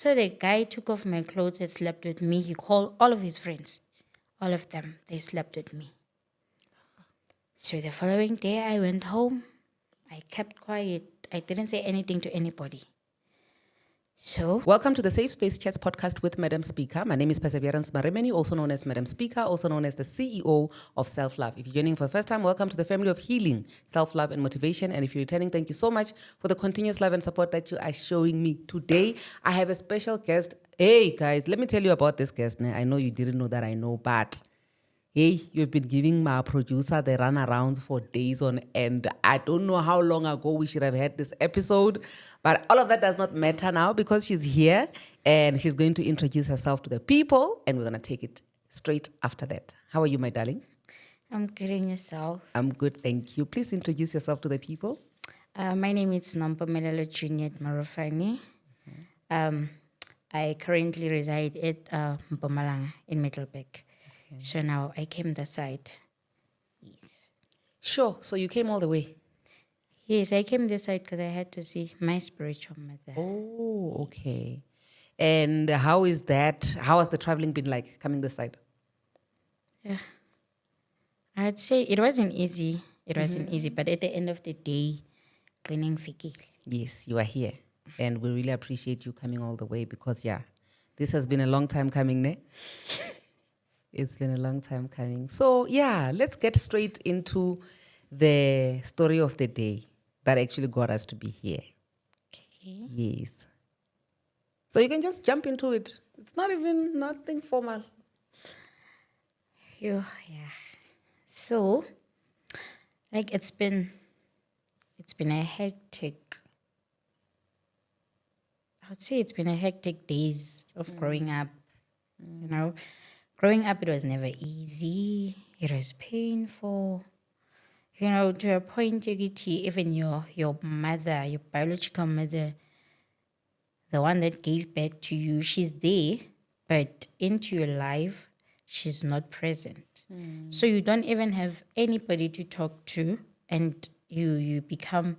So the guy took off my clothes and slept with me. He called all of his friends. All of them, they slept with me. So the following day, I went home. I kept quiet. I didn't say anything to anybody. So, Welcome to the Safe Space Chats podcast with Madam Speaker. My name is Perseverance Maremeni, also known as Madam Speaker, also known as the CEO of Self-Love. If you're joining for the first time, welcome to the family of healing, self-love, and motivation. And if you're returning, thank you so much for the continuous love and support that you are showing me. Today, I have a special guest. Hey, guys, let me tell you about this guest. I know you didn't know that I know, but hey, you've been giving my producer the runarounds for days on end. I don't know how long ago we should have had this episode, but all of that does not matter now because she's here and she's going to introduce herself to the people, and we're going to take it straight after that. How are you, my darling? I'm kidding yourself. I'm good, thank you. Please introduce yourself to the people. My name is Nompumelelo Junior Marufani. I currently reside at Mpumalanga in Middleburg. So now I came this side. Yes. Sure, so you came all the way. Yes, I came this side because I had to see my spiritual mother. Oh, okay. And how is that? How has the traveling been like coming this side? I'd say it wasn't easy. It wasn't easy, but at the end of the day, cleaning fikile. Yes, you are here. And we really appreciate you coming all the way because, yeah, this has been a long time coming, ne? It's been a long time coming. So, yeah, let's get straight into the story of the day that actually got us to be here. Okay. Yes. So you can just jump into it. It's not even nothing formal. Yeah. So, like it's been a hectic. I would say it's been a hectic days of growing up. You know, growing up it was never easy. It was painful. You know, to a point you get to even your mother, your biological mother, the one that gave birth to you, she's there, but into your life, she's not present. So you don't even have anybody to talk to, and you become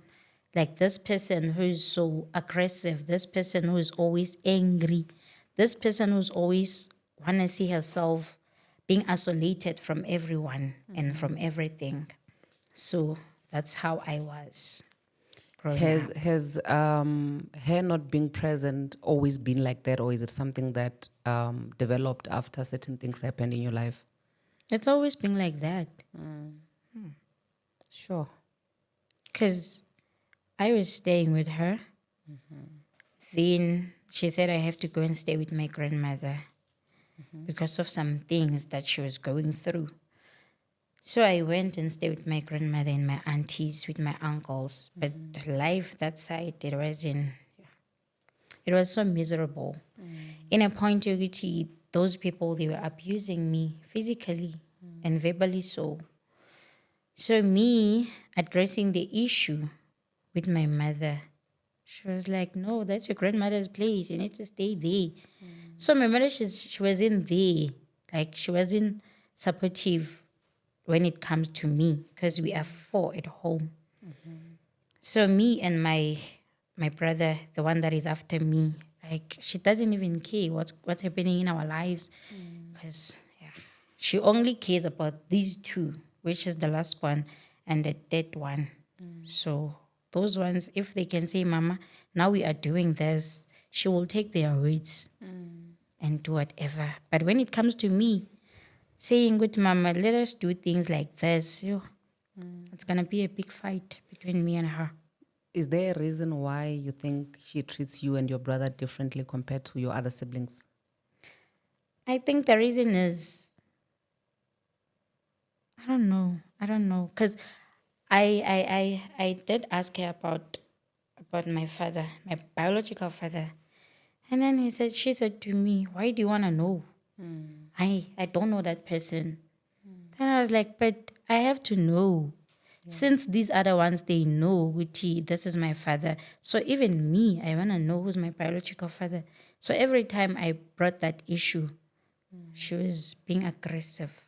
like this person who's so aggressive, this person who's always angry, this person who's always wanna see herself being isolated from everyone and from everything. So that's how I was growing up. Has her not being present always been like that, or is it something that developed after certain things happened in your life? It's always been like that. Sure. Because I was staying with her. Then she said I have to go and stay with my grandmother because of some things that she was going through. So I went and stayed with my grandmother and my aunties, with my uncles. But life that side, it was so miserable. In a point, you get to those people, they were abusing me physically and verbally so. So me addressing the issue with my mother, she was like, no, that's your grandmother's place. You need to stay there. So my mother, she wasn't there. Like, she wasn't supportive when it comes to me because we are four at home. So me and my brother, the one that is after me, like, she doesn't even care what's happening in our lives because she only cares about these two, which is the last one and the dead one. So those ones, if they can say, Mama, now we are doing this, she will take their words and do whatever. But when it comes to me, saying, good Mama, let us do things like this, it's going to be a big fight between me and her. Is there a reason why you think she treats you and your brother differently compared to your other siblings? I think the reason is, I don't know, because I did ask her about my father, my biological father, and then she said to me, why do you want to know? I don't know that person. And I was like, but I have to know. Since these other ones, they know, Guti, this is my father. So even me, I want to know who's my biological father. So every time I brought that issue, she was being aggressive.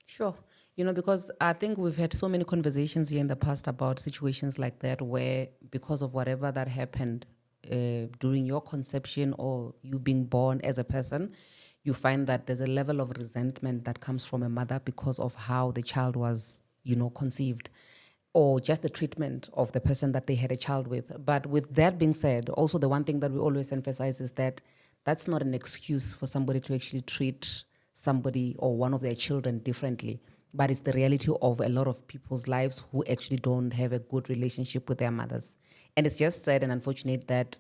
Sure. Because I think we've had so many conversations here in the past about situations like that where because of whatever that happened, during your conception or you being born as a person, you find that there's a level of resentment that comes from a mother because of how the child was, conceived, or just the treatment of the person that they had a child with. But with that being said, also the one thing that we always emphasize is that that's not an excuse for somebody to actually treat somebody or one of their children differently. But it's the reality of a lot of people's lives who actually don't have a good relationship with their mothers. And it's just sad and unfortunate that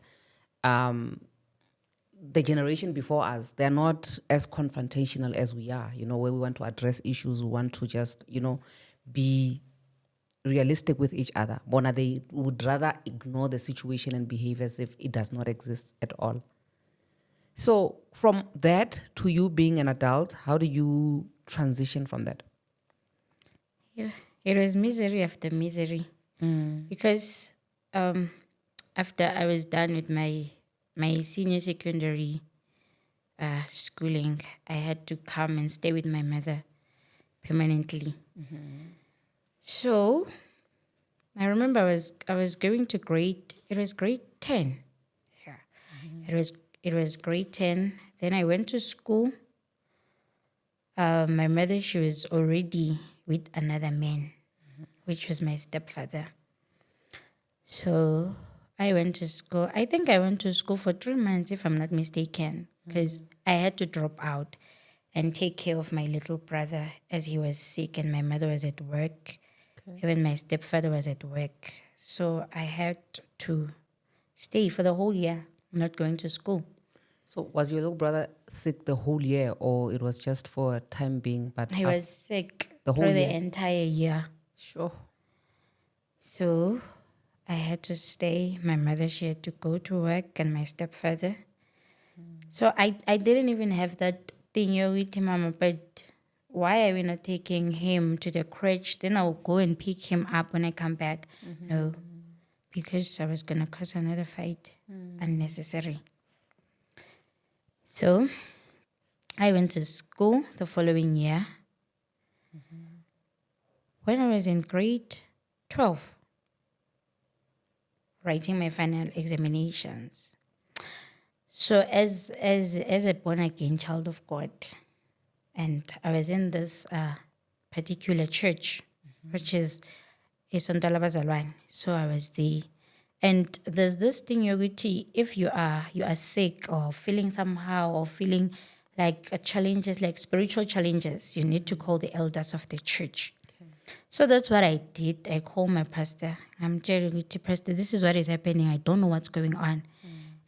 the generation before us, they're not as confrontational as we are, where we want to address issues, we want to just, be realistic with each other. Bona, they would rather ignore the situation and behave as if it does not exist at all. So from that to you being an adult, how do you transition from that? Yeah, it was misery after misery. Because after I was done with my senior secondary schooling, I had to come and stay with my mother permanently. So I remember I was going to grade 10. Yeah. It was grade 10. Then I went to school. My mother, she was already with another man, which was my stepfather. So I went to school. I think I went to school for 3 months, if I'm not mistaken, because I had to drop out and take care of my little brother as he was sick and my mother was at work. Even my stepfather was at work. So I had to stay for the whole year, not going to school. So was your little brother sick the whole year, or it was just for a time being? But He was sick the whole for the year? entire year. Sure. So I had to stay. My mother, she had to go to work, and my stepfather. So I didn't even have that thing with Mama, but why are we not taking him to the crèche? Then I'll go and pick him up when I come back. No, because I was going to cause another fight, unnecessary. So I went to school the following year. When I was in grade 12, writing my final examinations. So as a born-again child of God, and I was in this particular church, which is Isonto Labazalwane. So I was there. And there's this thing, Yoguti, if you are sick or feeling somehow or feeling like challenges, like spiritual challenges, you need to call the elders of the church. So that's what I did. I called my pastor. I'm telling you, Pastor, this is what is happening. I don't know what's going on.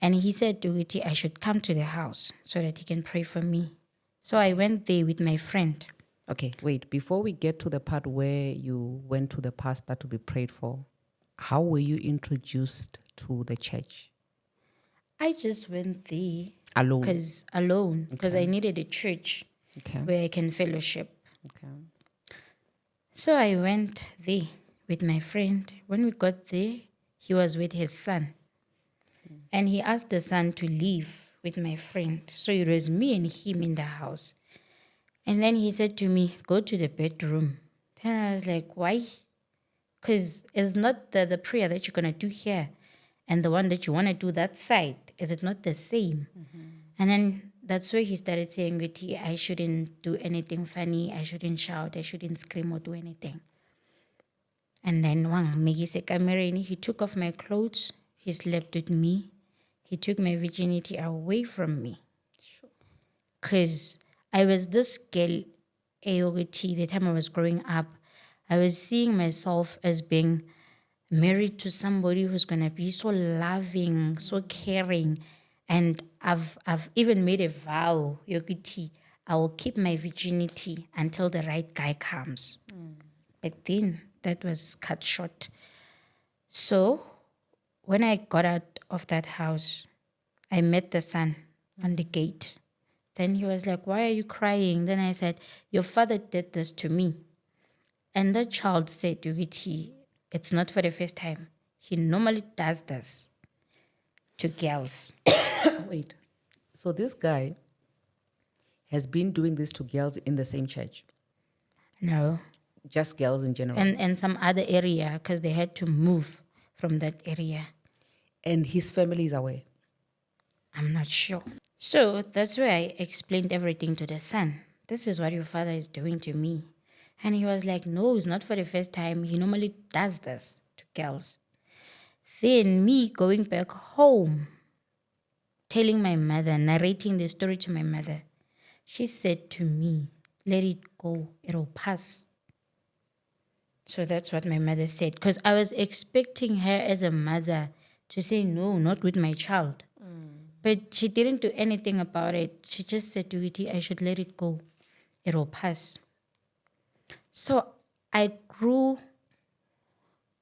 And he said to Uti, I should come to the house so that he can pray for me. So I went there with my friend. Okay, wait. Before we get to the part where you went to the pastor to be prayed for, how were you introduced to the church? I just went there. Alone? Because I needed a church where I can fellowship. Okay. So I went there with my friend. When we got there, he was with his son. And he asked the son to leave with my friend. So it was me and him in the house. And then he said to me, go to the bedroom. Then I was like, why? Because it's not the prayer that you're going to do here and the one that you want to do that side. Is it not the same? And then that's where he started saying, I shouldn't do anything funny. I shouldn't shout. I shouldn't scream or do anything. And then he took off my clothes. He slept with me. He took my virginity away from me. Because I was this girl, the time I was growing up, I was seeing myself as being married to somebody who's going to be so loving, so caring. And I've even made a vow, I will keep my virginity until the right guy comes. But then that was cut short. So when I got out of that house, I met the son on the gate. Then he was like, why are you crying? Then I said, your father did this to me. And the child said, it's not for the first time. He normally does this to girls. Wait. So this guy has been doing this to girls in the same church? No. Just girls in general? And some other area because they had to move from that area. And his family is aware. I'm not sure. So that's where I explained everything to the son. This is what your father is doing to me. And he was like, no, it's not for the first time. He normally does this to girls. Then me going back home, telling my mother, narrating the story to my mother, she said to me, let it go, it'll pass. So that's what my mother said. Because I was expecting her as a mother to say, no, not with my child. But she didn't do anything about it. She just said to it, I should let it go. It'll pass. So I grew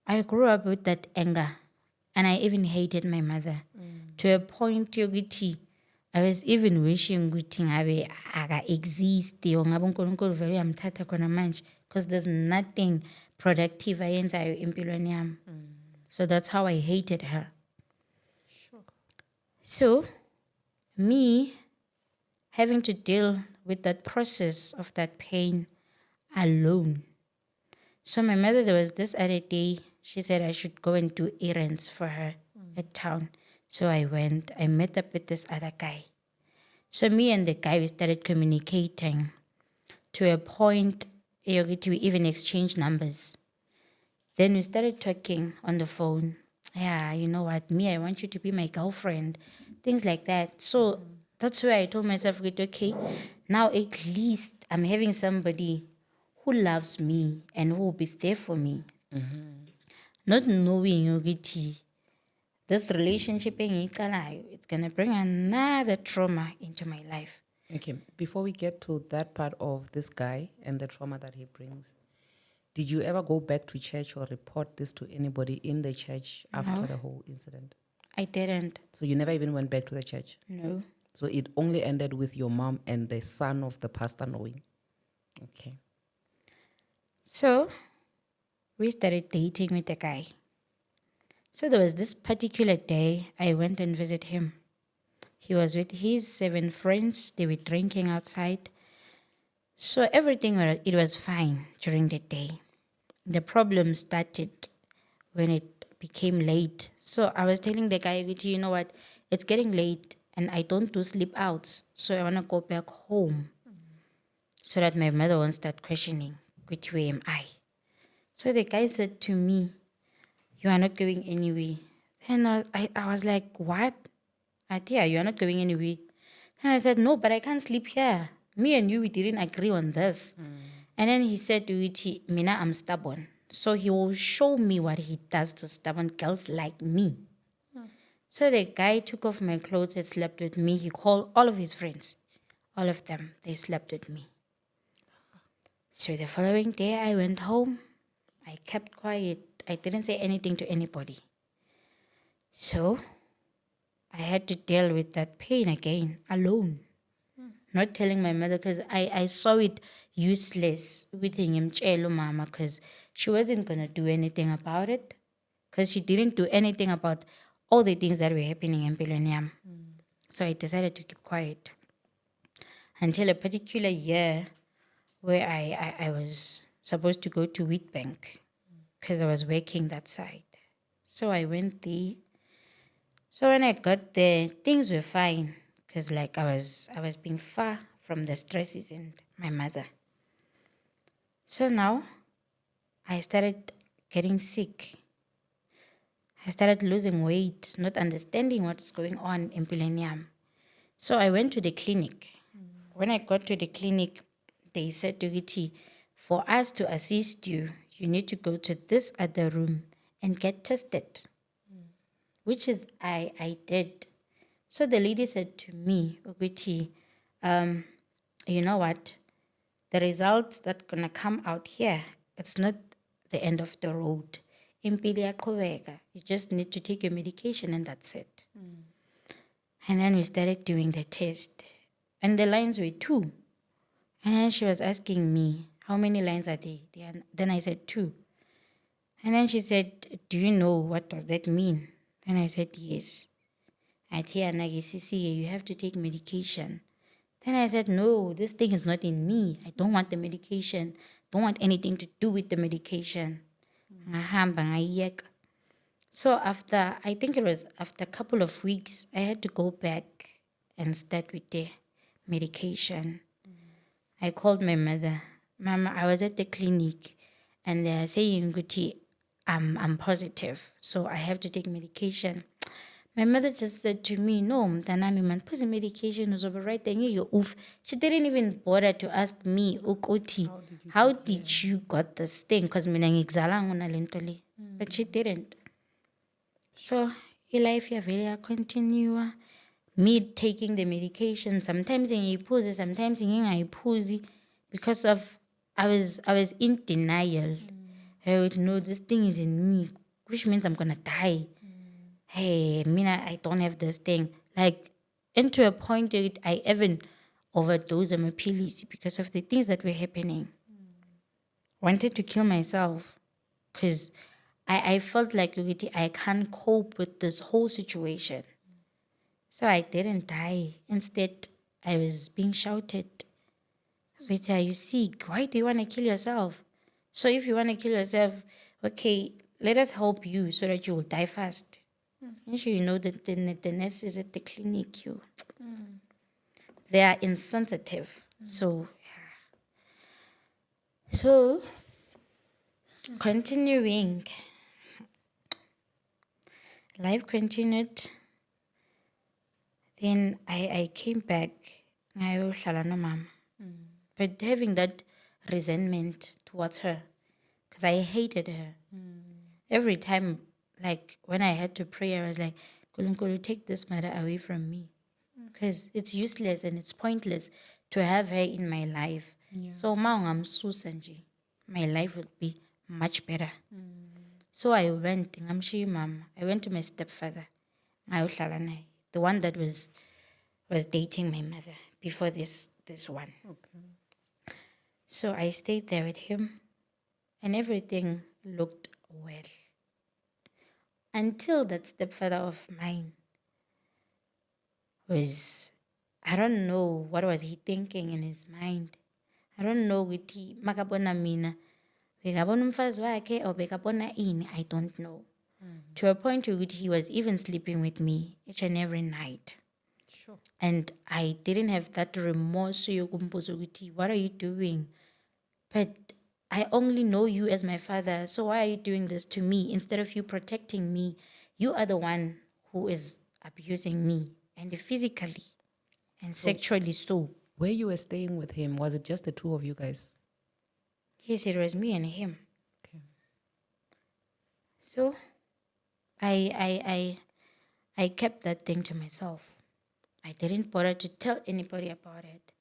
up with that anger. And I even hated my mother. To a point yokuthi I was even wishing ukuthi ngabe aka-exist ngabe uNkulunkulu vele uyamthatha khona manje, because there's nothing productive ayenzayo empilweni yami. So that's how I hated her. Sure. So me having to deal with that process of that pain alone. So my mother, there was this other day, she said I should go and do errands for her at town. So I went, I met up with this other guy. So me and the guy, we started communicating to a point we even exchanged numbers. Then we started talking on the phone. Yeah, you know what, me, I want you to be my girlfriend. Things like that. So that's where I told myself, okay, now at least I'm having somebody who loves me and who will be there for me. Not knowing ukuthi this relationship it's going to bring another trauma into my life. Okay, before we get to that part of this guy and the trauma that he brings, did you ever go back to church or report this to anybody in the church after the whole incident? I didn't. So you never even went back to the church? No. So it only ended with your mom and the son of the pastor knowing? Okay. So we started dating with the guy. So there was this particular day I went and visited him. He was with his 7 friends. They were drinking outside. So it was fine during the day. The problem started when it became late. So I was telling the guy, you know what, it's getting late and I don't do sleep outs. So I want to go back home so that my mother won't start questioning, which way am I? So the guy said to me, you are not going anywhere. And I was like, what? Yeah, you are not going anywhere. And I said, no, but I can't sleep here. Me and you, we didn't agree on this. And then he said to it, Mina, I'm stubborn. So he will show me what he does to stubborn girls like me. So the guy took off my clothes and slept with me. He called all of his friends. All of them, they slept with me. So the following day, I went home. I kept quiet. I didn't say anything to anybody. So I had to deal with that pain again, alone. Not telling my mother, because I saw it useless with him, mama, because she wasn't going to do anything about it. Because she didn't do anything about all the things that were happening in Piloniam. So I decided to keep quiet. Until a particular year where I was supposed to go to Wheatbank because I was working that side. So I went there. So when I got there, things were fine because like I was being far from the stresses and my mother. So now I started getting sick. I started losing weight, not understanding what's going on in Pilenium. So I went to the clinic. When I got to the clinic, they said to Giti, for us to assist you, you need to go to this other room and get tested, which is I did. So the lady said to me, Giti, you know what? The results that gonna come out here, it's not the end of the road. You just need to take your medication and that's it. And then we started doing the test. And the lines were 2. And then she was asking me, how many lines are they? Then I said 2. And then she said, do you know what does that mean? And I said, yes. I said, you have to take medication. Then I said, no, this thing is not in me. I don't want the medication. Don't want anything to do with the medication. So I think it was after a couple of weeks, I had to go back and start with the medication. I called my mother. Mama, I was at the clinic and they are saying, Guti, I'm positive, so I have to take medication. My mother just said to me, no, mtanami man, put the medication was over right there. Oof. She didn't even bother to ask me, Ukuti, how did you got this thing? Because but she didn't. So, life ya vele continue. Me taking the medication, sometimes ngiyiphuze, sometimes ngingayiphuzi, because of I was in denial. I would know this thing is in me, which means I'm gonna die. Hey, Mina, I don't have this thing. Like, and to a point that I even overdosed on my pills because of the things that were happening. Wanted to kill myself because I felt like I can't cope with this whole situation. So I didn't die. Instead, I was being shouted, Vita, you sick. Why do you want to kill yourself? So if you want to kill yourself, okay, let us help you so that you will die fast. I'm sure you know that the nurses at the clinic, they are insensitive. So continuing, life continued. Then I came back. Ngayohlala nomama. But having that resentment towards her, because I hated her. Every time, like when I had to pray, I was like, Kulunkulu, take this matter away from me. Because it's useless and it's pointless to have her in my life. So I'm Susanji. My life would be much better. So I went, I went to my stepfather, the one that was dating my mother before this one. Okay. So I stayed there with him and everything looked well. Until that stepfather of mine was, I don't know what was he thinking in his mind. I don't know ukuthi makabona mina bekabona umfazi wakhe or bekabona ini, I don't know. To a point where he was even sleeping with me each and every night. Sure. And I didn't have that remorse. What are you doing? But I only know you as my father. So why are you doing this to me? Instead of you protecting me, you are the one who is abusing me, and physically and sexually so. Where you were staying with him, was it just the two of you guys? Yes, it was me and him. Okay. So I kept that thing to myself. I didn't bother to tell anybody about it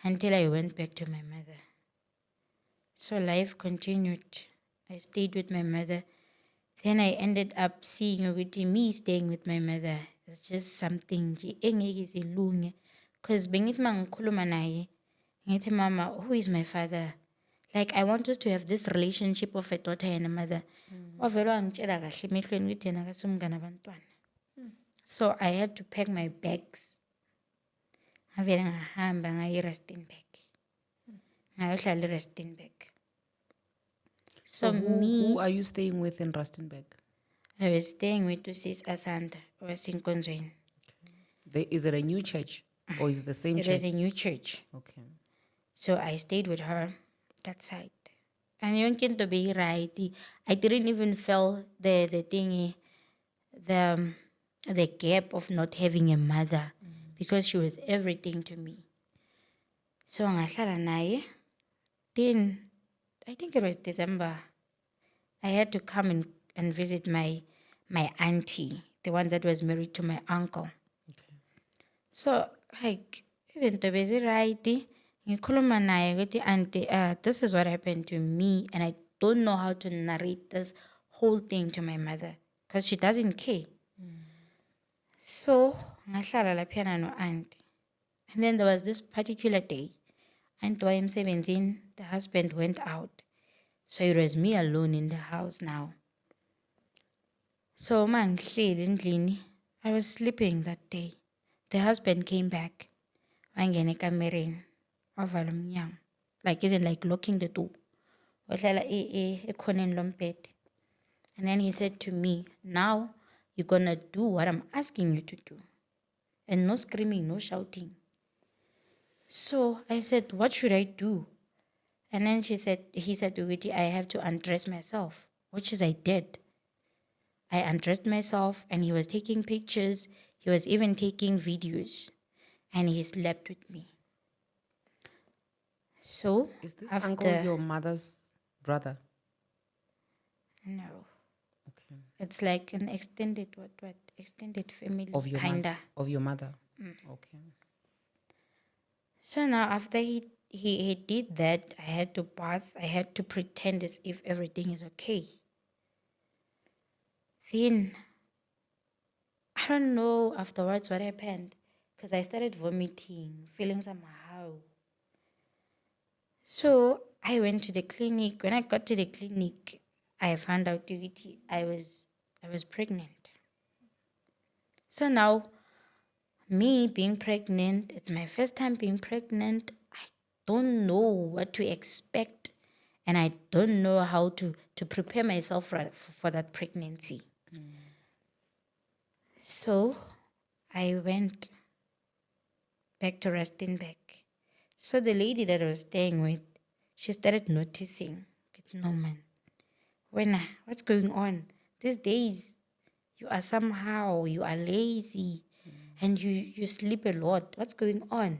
until I went back to my mother. So life continued. I stayed with my mother. Then I ended up seeing me staying with my mother. It's just something because being it naye, ngithi mama, who is my father? Like I want us to have this relationship of a daughter and a mother. Wavele wangitshela kahle emehlweni ukuthi yena akasumngane abantwana. So I had to pack my bags. Ngavele ngahamba ngaya eRustenburg. Ngayohlala eRustenburg. So who are you staying with in Rustenburg? I was staying with Sis Asanda, who was in Konzweni. Is it a new church or is it the same It church? was a new church. Okay. So I stayed with her that side. And you can to be right. I didn't even feel the thingy, the gap of not having a mother because she was everything to me. So ngahlala naye. Then I think it was December. I had to come and visit my auntie, the one that was married to my uncle. Okay. So like, izinto beziright. Ngikhuluma naye ukuthi auntie, this is what happened to me, and I don't know how to narrate this whole thing to my mother because she doesn't care. So ngahlala laphiyana no auntie. And then there was this particular day, auntie wayemsebenzini, the husband went out. So it was me alone in the house now. So mangihleli endlini, I was sleeping that day. The husband came back. Wangena ekamereni, wavala umnyango. Like isn't like locking the door. Wahlala ekhoneni lombhede. And then he said to me, now you're going to do what I'm asking you to do. And no screaming, no shouting. So I said, what should I do? And then he said to Witty, I have to undress myself, which is I did. I undressed myself and he was taking pictures. He was even taking videos and he slept with me. So Is this after, uncle your mother's brother? no, Okay. it's like an extended, extended family, Of your kinda. of your mother. Okay. So now after he did that, I had to bath. I had to pretend as if everything is okay. Then, I don't know afterwards what happened because I started vomiting, feeling somehow. So I went to the clinic. When I got to the clinic, I found out I was pregnant. So now, me being pregnant, it's my first time being pregnant. I don't know what to expect, and I don't know how to prepare myself for that pregnancy. So I went back to Rustenburg. So the lady that I was staying with, she started noticing, no man, what's going on? These days, you are somehow, you are lazy, and you sleep a lot. What's going on?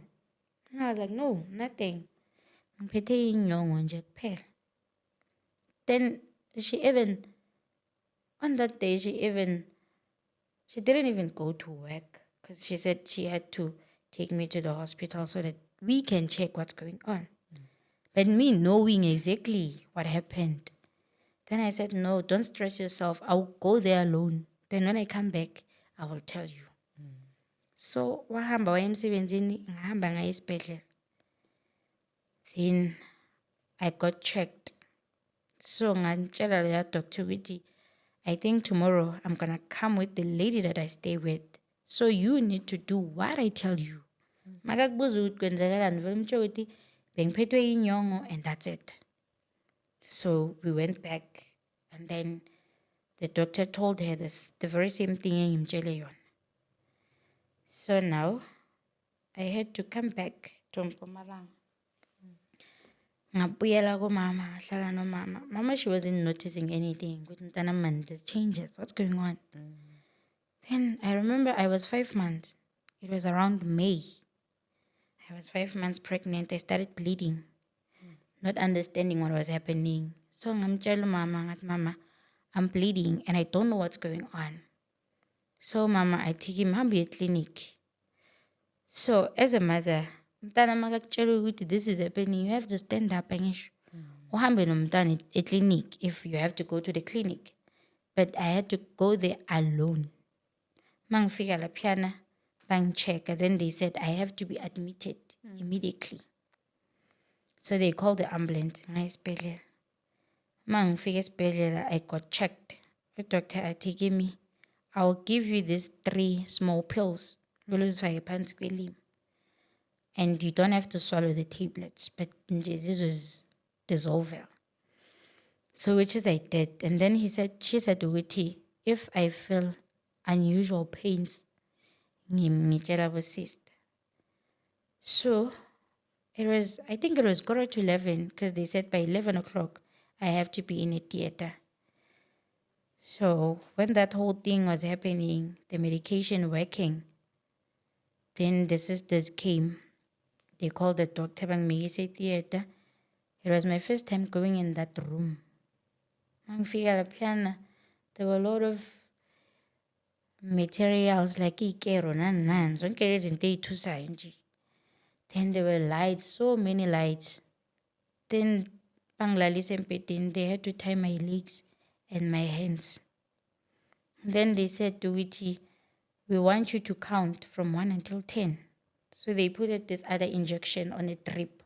And I was like, no, nothing. Ngiphethe inyongo nje kuphela. Then on that day, she didn't even go to work because she said she had to take me to the hospital so that we can check what's going on. But me knowing exactly what happened, then I said, no, don't stress yourself. I'll go there alone. Then when I come back, I will tell you. So wahamba waya emsebenzini, ngahamba ngaya esibhedlela. Then I got checked. So ngantshela leya doctor ukuthi, I think tomorrow I'm gonna come with the lady that I stay with. So you need to do what I tell you. Makakubuza ukuthi kwenzakalani, vele umtsho ukuthi bengiphethwe inyongo and that's it. So we went back and then the doctor told her the very same thing engimtshele yona. So now I had to come back to Mpumalanga. Ngabuyela kumama, ngahlala nomama. Mama, she wasn't noticing anything. Ukuthi mntana man, there's changes. What's going on? Then I remember I was 5 months. It was around May. I was 5 months pregnant. I started bleeding, not understanding what was happening. So ngamtshela mama, ngathi mama, I'm bleeding and I don't know what's going on. So mama, I take him hambi clinic. So as a mother, mntana makakutshela ukuthi this is happening, you have to stand up angisho. Uhambe nomntana clinic if you have to go to the clinic. But I had to go there alone. Mangifika laphiyana, bang-check, then they said I have to be admitted immediately. So they called the ambulance. Ngayesibhedlela. Mangifika esibhedlela, I got checked. The doctor atike me, I will give you these 3 small pills. And you don't have to swallow the tablets, but this was dissolver. So which is I did. And then she said to Witty, if I feel unusual pains, ngitshela abosista. So I think it was 11:15 because they said by 11 o'clock I have to be in a theater. So when that whole thing was happening, the medication working, then the sisters came. They called the doctor bang me theater. It was my first time going in that room. There were a lot of materials like ikero nan zonke izinto ezithusayo nje. Then there were lights, so many lights. Then banglalisa embhedeni, they had to tie my legs and my hands. Then they said to Witty, we want you to count from 1 until 10. So they put this other injection on a drip.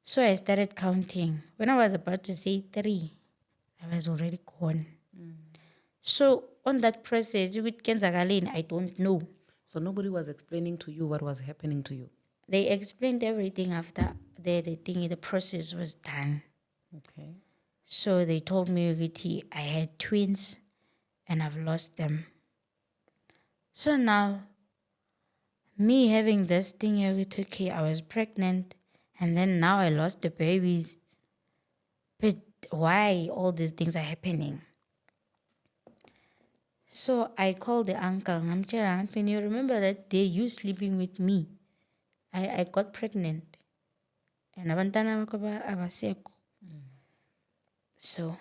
So I started counting. When I was about to say 3, I was already gone. So on that process, I don't know. So nobody was explaining to you what was happening to you? They explained everything after the process was done. Okay. So they told me ukuthi I had twins and I've lost them. So now, me having this thing, okay, I was pregnant and then now I lost the babies. But why all these things are happening? So I called the uncle. I'm telling him, you remember that day you sleeping with me? I got pregnant. And abantwana bakho abasekho. So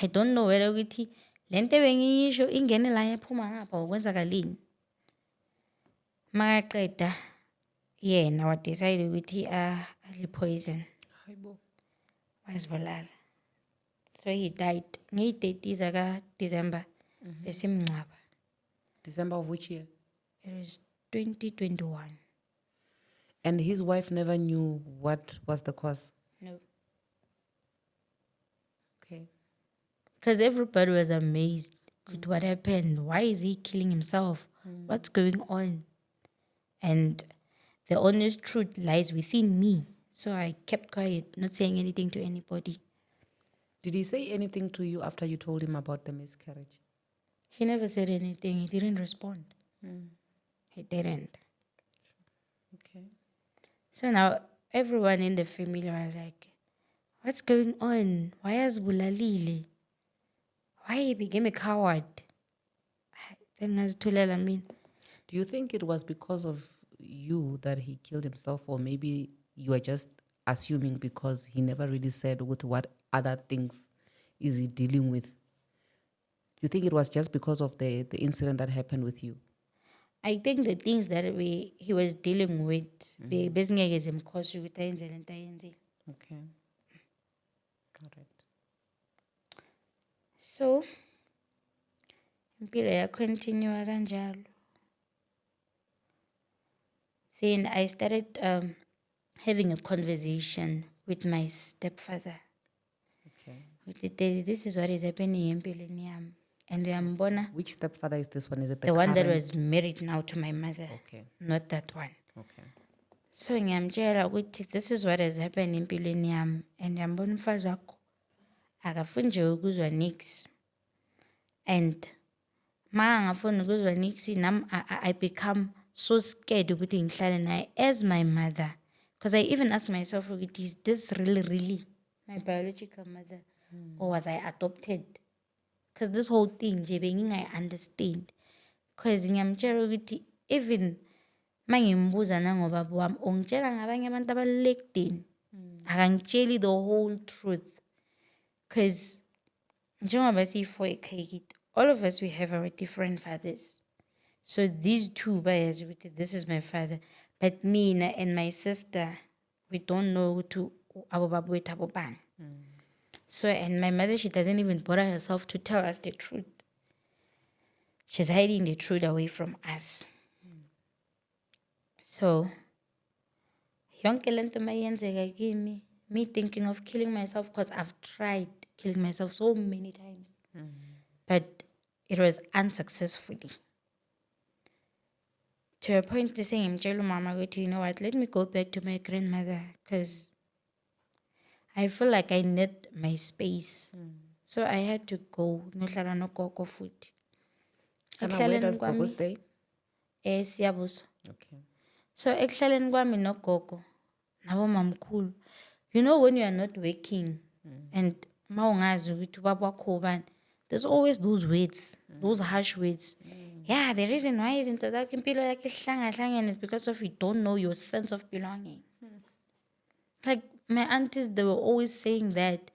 I don't know whether ukuthi lento bengiyisho ingene la yaphuma ngapha ukwenzakalini. Maqeda yena wa decide ukuthi adle poison. Hayibo. Wazibulala. So he died. Ngeyi-30 zaka December besimngcwaba. December of which year? It was 2021. And his wife never knew what was the cause? No. Okay. Because everybody was amazed with what happened. Why is he killing himself? What's going on? And the honest truth lies within me. So I kept quiet, not saying anything to anybody. Did he say anything to you after you told him about the miscarriage? He never said anything. He didn't respond. He didn't. Okay. So now everyone in the family was like, what's going on? Why has Bulalile? Why he became a coward? Then as Tulel, I mean, Do you think it was because of you that he killed himself, or maybe you are just assuming because he never really said what other things is he dealing with? Do you think it was just because of the incident that happened with you? I think the things that he was dealing with, basically as because with the Okay. All right. So, impilo yakontinue kanjalo. Then I started having a conversation with my stepfather. Okay. With Daddy, this is what is happening empilweni yami. And ngiyambona Which stepfather is this one? Is it the one that current? was married now to my mother, Okay. not that one. Okay. So ngiyamtshela ukuthi this is what has happened empilweni yami. And ngiyambona umfazi wakho akafuni nje ukuzwa nix. And ma angafuni ukuzwa nix, I become so scared ukuthi ngihlale naye as my mother. Because I even asked myself, is this really my biological mother? Or was I adopted? Because this whole thing, I understand. Because ngiyamtshela ukuthi even mangimbuza nangobaba wami ungitshela ngabanye abantu abalekudeni akangitsheli the whole truth. Because njengoba siyi-4 ekhaya, all of us, we have our different fathers. So these two bayazi ukuthi this is my father, but mina and my sister, we don't know to abo baba wethu abo bani. So, and my mother, she doesn't even bother herself to tell us the truth. She's hiding the truth away from us. So, yonke lento mayenzeka kimi, me thinking of killing myself, because I've tried killing myself so many times. But it was unsuccessfully. To a point to saying, Mama, you know what, let me go back to my grandmother, because I feel like I need my space. So I had to go. Nohlala nogogo futhi. And where does Gogo stay? Siyabuso. Okay. So ekuhlaleni kwami nogogo nabo mamkhulu. You know when you are not working and mawungazi ukuthi ubaba wakho ubani, there's always those words, those harsh words. Yeah, the reason why izinto zakho impilo yakho ihlangahlangene is because of you don't know your sense of belonging. Like my aunties, they were always saying that.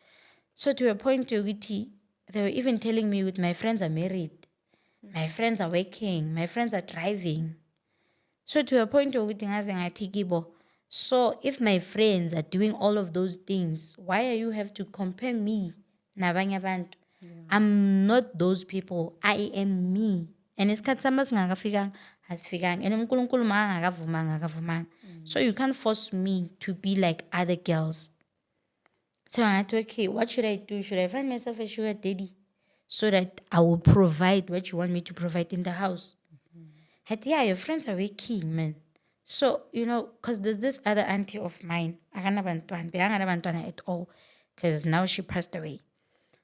So to a point where they were even telling me with my friends are married, my friends are working, my friends are driving. So to a point where so if my friends are doing all of those things, why are you have to compare me nabanye abantu? I'm not those people. I am me. And isikhathi sami singakafika asifikanga. And uNkulunkulu makangakavumanga. So you can't force me to be like other girls. So I thought, okay, what should I do? Should I find myself a sugar daddy so that I will provide what you want me to provide in the house? Yeah, your friends are working, man. So, because there's this other auntie of mine, akanabantwana at all. because now she passed away.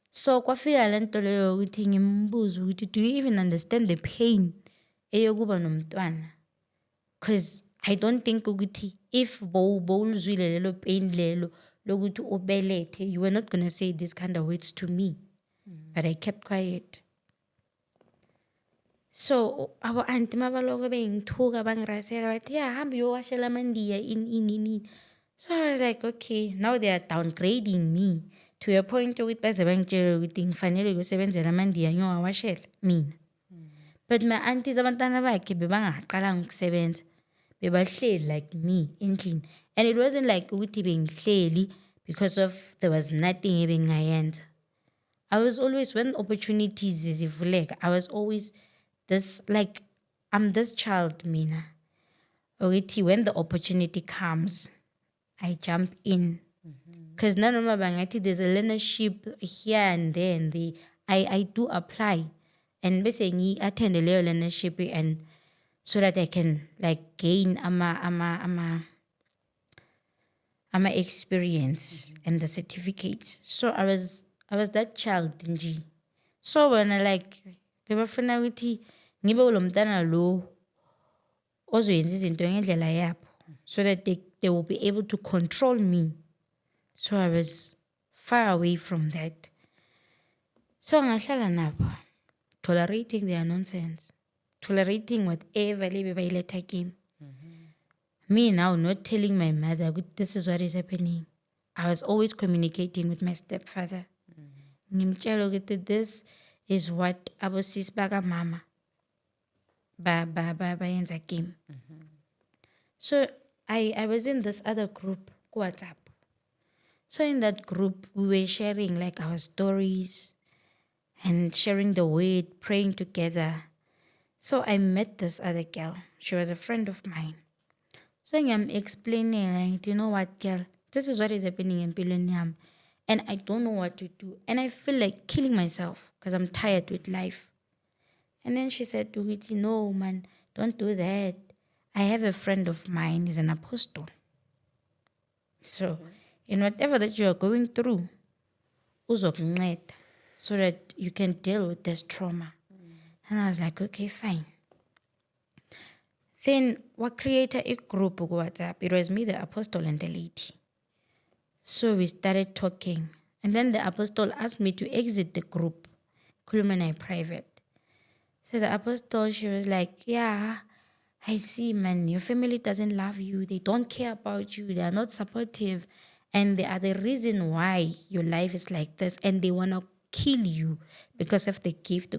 So kwafika lento leyo ukuthi ngimbuze ukuthi do you even understand the pain eyokuba nomntwana? Because I don't think ukuthi if bowuluzwile lelo pain lelo lokuthi ubelethe, you were not going to say these kind of words to me. But I kept quiet. So our auntie mabaloko bengithuka bangirasela bathi yeah hambe uyowashela amandiya in. So I was like, okay, now they are downgrading me to a point ukuthi baze bangitshela ukuthi ngifanele ukuyosebenzela amandiya ngiyowawashela mina. But my aunties abantwana bakhe bebangaqalanga ukusebenza. Bebahleli like me endlini. And it wasn't like ukuthi bengihleli because of there was nothing ebengayenza. I was always, when opportunities zivuleka, I was always this, like, I'm this child, mina. Ukuthi when the opportunity comes, I jump in. Because none of my bangati, there's a learnership here and there and there. I do apply. And basically, attend a learnership and so that I can like gain ama experience and the certificates. So I was that child, nje. So when I like bebafuna ukuthi ngibe ulomntana lo ozoyenza izinto ngendlela yabo, so that they will be able to control me. So I was far away from that. So ngahlala nabo, tolerating their nonsense, tolerating whatever lebebayiletha kimi. Me now not telling my mother this is what is happening. I was always communicating with my stepfather. Ngimtshela ukuthi this is what abosis baka mama bayenza kimi. So I was in this other group, WhatsApp. So in that group, we were sharing like our stories and sharing the word, praying together. So I met this other girl. She was a friend of mine. So I'm explaining, like, you know what, girl, this is what is happening in Piloniam. And I don't know what to do. And I feel like killing myself because I'm tired with life. And then she said to it, no, man, don't do that. I have a friend of mine, he's an apostle. So in whatever that you are going through, uzokunceda, so that you can deal with this trauma. And I was like, okay, fine. Then we created a group on WhatsApp. It was me, the apostle, and the lady. So we started talking. And then the apostle asked me to exit the group. Kulumana private. So the apostle, she was like, yeah, I see, man, your family doesn't love you. They don't care about you. They are not supportive. And they are the reason why your life is like this. And they want to kill you because of the gift.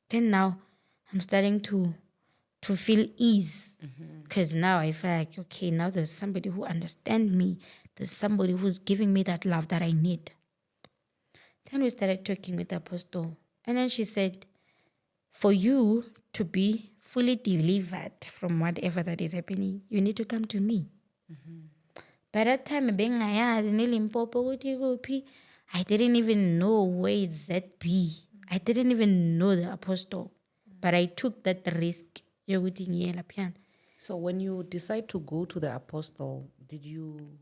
Then now, I'm starting to feel ease. Because now I feel like, okay, now there's somebody who understands me. There's somebody who's giving me that love that I need. Then we started talking with the apostle. And then she said, for you to be fully delivered from whatever that is happening, you need to come to me. By that time, I didn't even know where is that be. I didn't even know the apostle. But I took that risk. So when you decide to go to the apostle, did you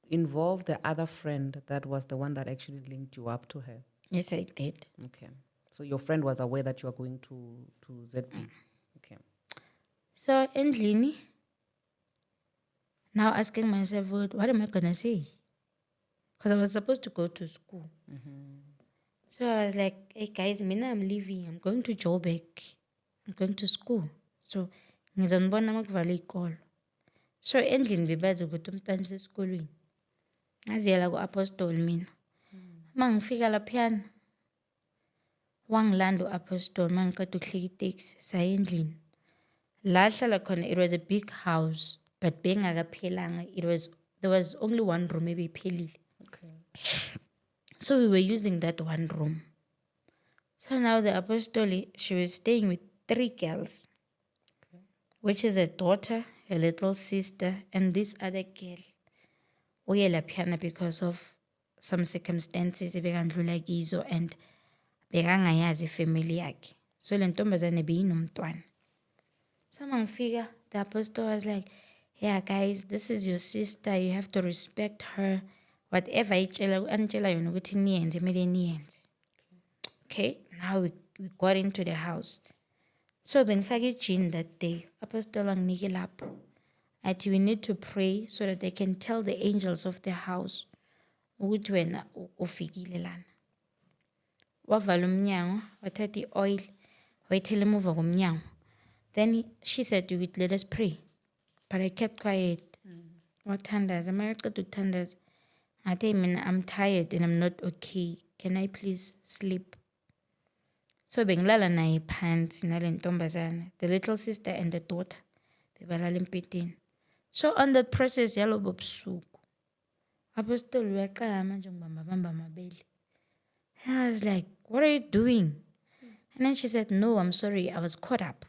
involve the other friend that was the one that actually linked you up to her? Yes, I did. Okay. So your friend was aware that you are going to ZB. Okay. So endlini, now asking myself, what am I going to say? Because I was supposed to go to school. So I was like, hey guys, mina, I'm leaving. I'm going to Joburg. I'm going to school. So ngizonibona makuvala ikolo. So endlini bebazi ukuthi umntwana sesikolweni. Ngaziyela ku-apostle mina. Mangifika laphiyana, wangilanda u-apostle mangiqeda ukuhlika itaxi saya endlini. La hlala khona, it was a big house, but bengakaphelanga. There was only one room ebeyiphelile. Okay. So we were using that one room. So now the apostle, she was staying with 3 girls, which is a daughter, a little sister, and this other girl. Uyela piano because of some circumstances ebekandlula kizo and bekangayazi family yakhe. So le ntombazane beyinomntwana. So mangifika, the apostle was like, yeah, guys, this is your sister. You have to respect her. Whatever antshela yona ukuthi niyenze kumele niyenze. Okay, now we got into the house. So bengifake ijini that day. Apostle wanginike lapho. Athi we need to pray so that they can tell the angels of the house ukuthi wena ufikile lana. Wavala umnyango, wathatha i-oil, wayithela emuva komnyango. Then she said to it, let us pray. But I kept quiet. Wathandaza, mayaqeda ukuthandaza. Ngathi mina I'm tired and I'm not okay. Can I please sleep? So bengilala naye phansi nale ntombazana, the little sister and the daughter. Bebalala embhedeni. So on that process yalobo busuku. Apostle uyaqala manje ngibamba amabele. And I was like, what are you doing? And then she said, no, I'm sorry, I was caught up.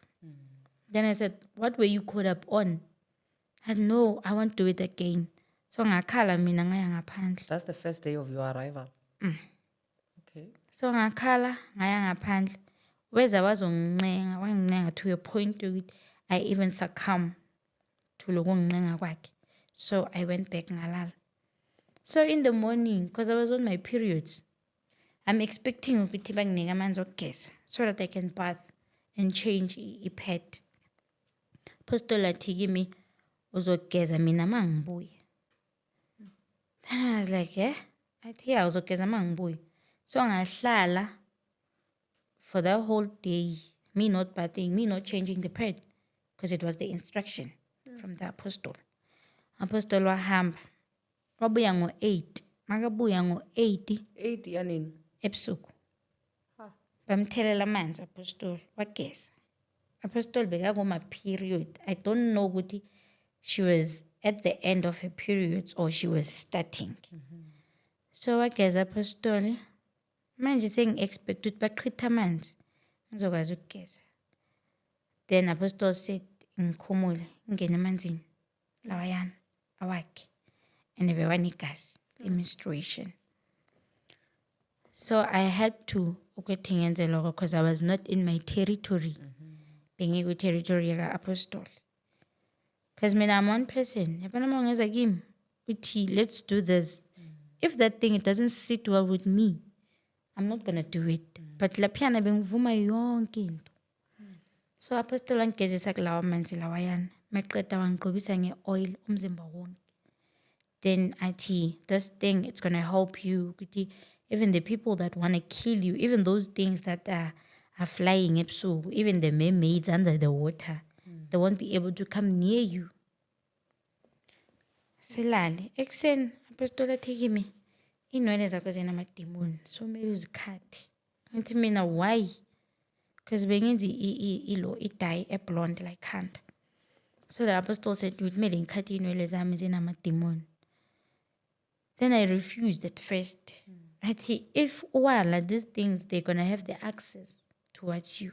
Then I said, what were you caught up on? I said, no, I won't do it again. So ngakhala mina ngaya ngaphandle. That's the first day of your arrival. Okay. So ngakhala ngaya ngaphandle. Weza wazongincenga, wangincenga to a point where I even succumb to lokungincenga kwakhe. So I went back ngalala. So in the morning, because I was on my periods, I'm expecting ukuthi banginike amanzi okugeza so that I can bath and change i-pad. Apostle athi kimi uzogeza mina mangibuye. Then I was like, yeah. Athi yeah, uzogeza mangibuye. So ngahlala for the whole day, me not bathing, me not changing the pad, because it was the instruction from the apostle. Apostle wahamba. Wabuya ngo-8. Makabuya ngo-8 8 yanini? ebusuku. Bamthelela amanzi apostle wageza. Apostle bekakuma period. I don't know ukuthi she was at the end of her periods or she was starting. So wageza apostle. Manje sengi-expect ukuthi baqhitha amanzi ngizokwazi ukugeza. Then apostle said ngikhumule ngene emanzini lawayana awakhe and bewanegazi menstruation. So I had to ukuthi ngenze lokho because I was not in my territory. Bengiku territory yaka apostle. Because mina I'm one person. Yabona mawungeza kimi uthi let's do this. If that thing it doesn't sit well with me, I'm not gonna do it. But laphiyana bengivuma yonke into. So apostle wangigezisa kulawa manzi lawayana. Maqeda wangigqobisa nge-oil umzimba wonke. Then athi this thing it's gonna help you. Even the people that want to kill you, even those things that are flying ebusuku, even the mermaids under the water, they won't be able to come near you. Silale. Ekuseni apostle athi kimi inwele zakho zinamademoni so kumele uzikhathe. Ngathi mina why? Because bengenzi ilo dye blonde like hand. So the apostle said kumele ngikhathe inwele zami zinamademoni. Then I refused at first. Athi if wala these things they're gonna have the access towards you.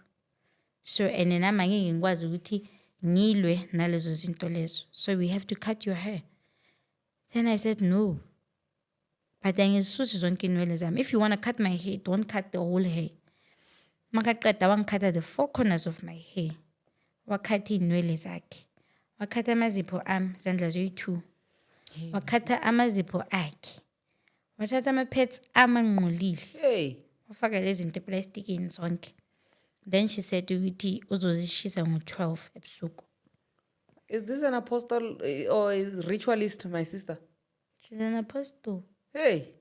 So and nami angeke ngikwazi ukuthi ngilwe nalezo zinto lezo. So we have to cut your hair. Then I said no. But then if you want to cut my hair, don't cut the whole hair. Makaqeda wangikhatha the four corners of my hair. Wakhatha inwele zakhe. Wakhatha amazipho ami zandla zoyi-2. Wakhatha amazipho akhe. Wathatha ama-pads amanqolile. Hey. Wafaka lezi zinto eplastikini zonke. Then she said ukuthi uzozishisa ngo-12 ebusuku. Is this an apostle or a ritualist, my sister? She's an apostle. Hey.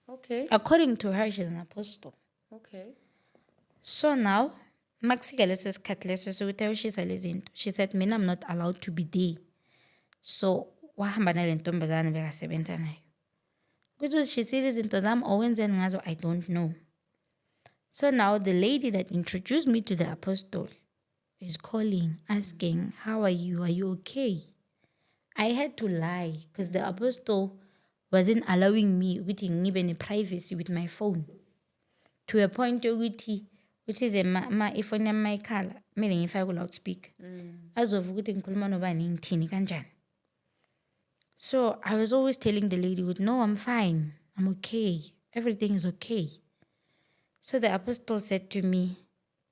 Okay. According to her, she's an apostle. Okay. So now, makufika leso sikhathi leso sokuthi ayishisa lezi zinto. She said, mina I'm not allowed to be there. So, wahamba nale ntombazane bekasebenza nayo. Ukuthi uzishisile izinto zami owenzeni ngazo, I don't know. So now the lady that introduced me to the apostle is calling, asking, how are you? Are you okay? I had to lie because the apostle wasn't allowing me ukuthi ngibe ne-privacy with my phone. To a point ukuthi which is ifoni yami mayikhala kumele ngifake ku-loudspeaker. Azova ukuthi ngikhuluma nobani ngithini kanjani. So I was always telling the lady, no, I'm fine. I'm okay. Everything is okay. So the apostle said to me,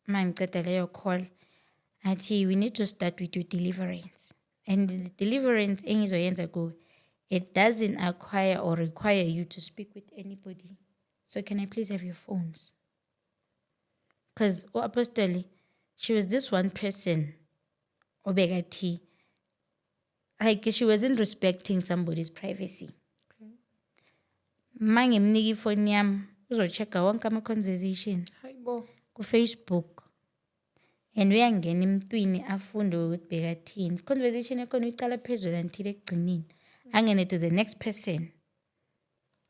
man, ngiceda leyo call, athi we need to start with your deliverance. And the deliverance engizoyenza kuwe, it doesn't acquire or require you to speak with anybody. So can I please have your phones? Because apostoli, she was this one person, obegati, like she wasn't respecting somebody's privacy. Mange mniki phone yam, uzochecka wonke ama-conversation ku Facebook. And uyangena emntwini afunde ukuthi bekathini. Conversation yakhona uyiqala phezulu until ekugcineni. Angene to the next person.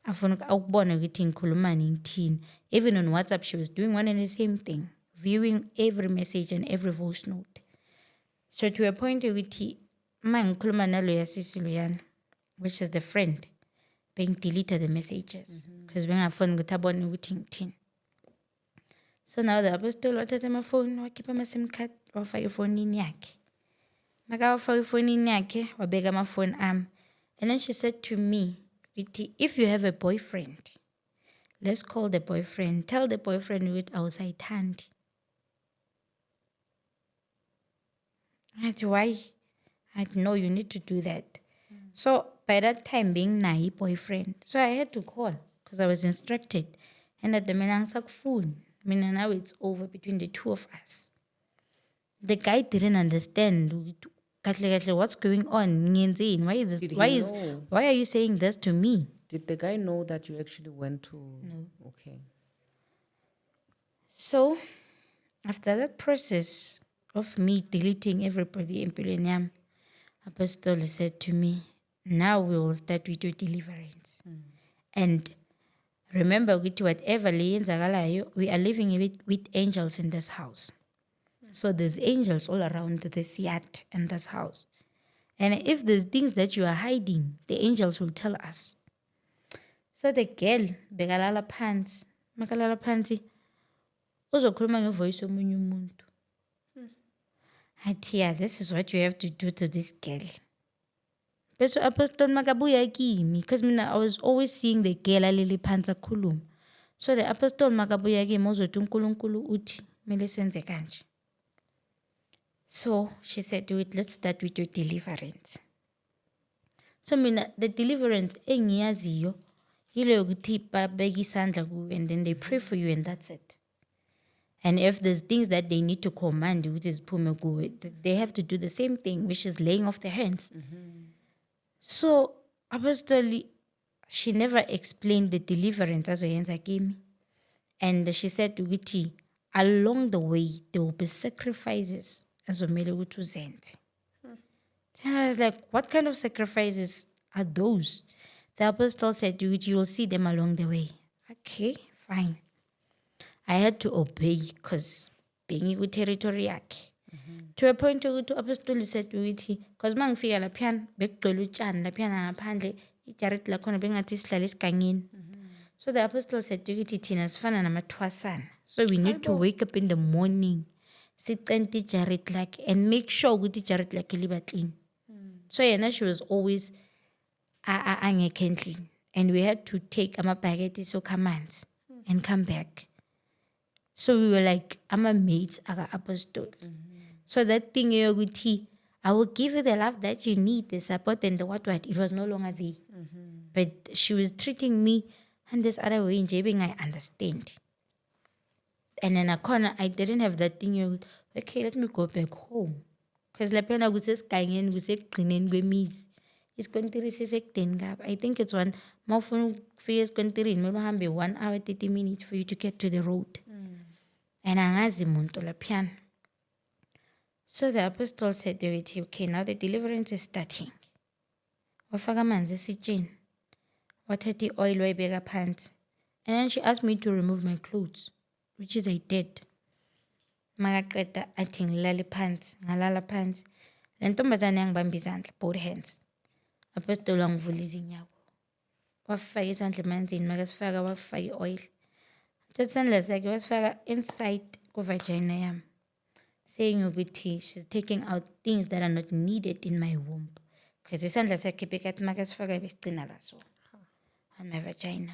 Afuna ukubona ukuthi ngikhulumani ngithini. Even on WhatsApp she was doing one and the same thing. Viewing every message and every voice note. So to a point ukuthi ma ngikhuluma naloya sisi loyana, which is the friend, delete the messages because bengafuni ukuthi abone ukuthi ngithini. So now the apostle wathatha my phone, wakhipha ama SIM card, wafaka efonini yakhe. Maka wafaka efonini yakhe, wabeka ama phone arm. And then she said to me, if you have a boyfriend, let's call the boyfriend. Tell the boyfriend ukuthi awusayithandi. I said, why? I said, no, you need to do that. So by that time being nahi boyfriend, so I had to call because I was instructed. And at the minute phone. Now it's over between the two of us. The guy didn't understand what's going on. Why are you saying this to me? Did the guy know that you actually went to? No. Okay. So after that process of me deleting everybody in Pileniam, Apostle said to me, now we will start with your deliverance. And remember, with whatever we are living with angels in this house. So there's angels all around this yard and this house. And if there's things that you are hiding, the angels will tell us. So the girl, bekalala phansi, makalala phansi, uzokhuluma ngevoice yomunye umuntu. Athi, yeah, this is what you have to do to this girl. Bese apostle makabuya kimi because I was always seeing the girl alele phansi akhuluma. So the apostle makabuya kimi uzothi uNkulunkulu uthi mele senze kanje. So she said, do it, let's start with your deliverance. So the deliverance engiyaziyo yile yokuthi babeka isandla kuwe and then they pray for you and that's it. And if there's things that they need to command, which is phume kuwe, they have to do the same thing, which is laying off their hands. So, apostoli, she never explained the deliverance as oyenza kimi. And she said ukuthi along the way there will be sacrifices as omele ukuthi uzenze. Then I was like, what kind of sacrifices are those? The apostle said you will see them along the way. Okay, fine. I had to obey because being with territory yakhe. To a point where the apostle said to it, because mangifika laphan bekugcwele utshani laphana ngaphandle ijaret lakhona bengathi sihlala esigangeni. So the apostle said to it, thina sifana namathwasana. So we need to wake up in the morning, sicente ijaret lakhe and make sure ukuthi ijaret lakhe liba clean. So yena she was always angekho clean. And we had to take amabhakede sokamanzi and come back. So we were like ama mates aka apostle. So that thing yokuthi I will give you the love that you need, the support and the what, it was no longer there. But she was treating me and this other way in jabing, I understand. And then I didn't have that thing, okay, let me go back home. Because lapena kusesigangeni kuseqineni kwemizi. Isikontiri sisekudeni. I think it's one more fun for isikontiri maybe 1 hour 30 minutes for you to get to the road. And angazi muntu laphana. So the apostle said to it, okay, now the deliverance is starting. Wafaka amanzi esitsheni. Wathatha oil wayibeka phansi. And then she asked me to remove my clothes, which is I did. Makaqeda athi ngilale phansi, ngalala phansi. Le ntombazane yangibamba izandla, both hands. Apostle wangivula izinyawo. Wafaka izandla emanzini, makasifaka wafaka i-oil. Thatha isandla sakhe wasifaka inside ku-vagina yami. Saying ukuthi she's taking out things that are not needed in my womb. Because isandla sakhe bekathi makasifaka besigcina la so on my vagina.